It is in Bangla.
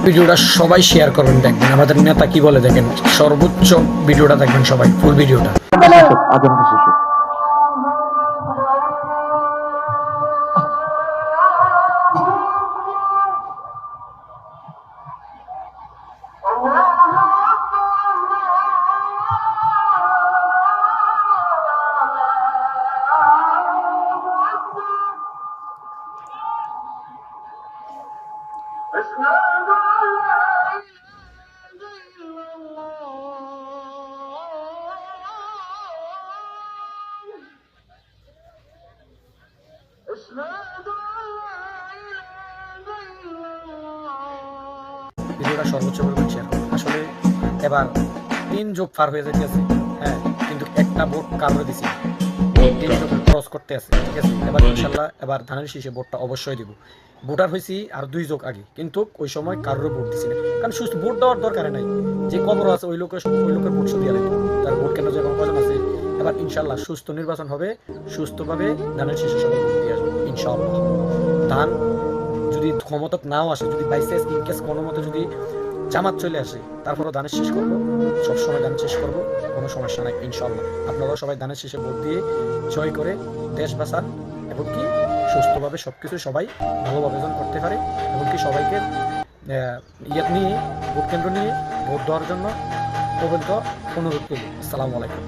ভিডিওটা সবাই শেয়ার করবেন, দেখবেন আমাদের নেতা কি বলে, দেখেন সর্বোচ্চ ভিডিওটা দেখবেন সবাই, ফুল ভিডিওটা। ভিডিওটা সর্বোচ্চ পরিমাণ শেয়ার করুন। আসলে এবার 3 যোগ পার হয়ে যেতেছে, হ্যাঁ, কিন্তু একটা ভোট কারোর দিছি, 3 যোগ ক্রস করতে আছে, ঠিক আছে। এবার ইনশাল্লাহ এবার ধানের শীষে ভোটটা অবশ্যই দিব। ভোটার হয়েছি আর 2 যোগ আগে, কিন্তু ওই সময় কারোর ভোট দিছি না, কারণ সুস্থ ভোট দেওয়ার দরকার নাই, যে কবর আছে ওই লোকের ভোট দিয়ে লাগবে, তার ভোট কেন্দ্র যখন কজন আছে। এবার ইনশাল্লাহ সুস্থ নির্বাচন হবে, সুস্থভাবে ধানের শীষে সবাই ভোট দিয়ে আসবে ইনশাআল্লাহ। ধান যদি ক্ষমতা নাও আসে, যদি বাইসেস ইনকেস কোনো মতো যদি জামাত চলে আসে, তারপরও ধানের শেষ করবো, সবসময় ধানের শেষ করবো, কোনো সমস্যা নাই ইনশাআল্লাহ। আপনারাও সবাই ধানের শেষে ভোট দিয়ে জয় করে দেশ বাঁচান, এবং কি সুস্থভাবে সবকিছু সবাই ভালোভাবে যেন করতে পারে, এবং কি সবাইকে ইয়ে নিয়ে ভোট কেন্দ্র নিয়ে ভোট দেওয়ার জন্য পর্যন্ত অনুরোধ করব। আসসালামু আলাইকুম।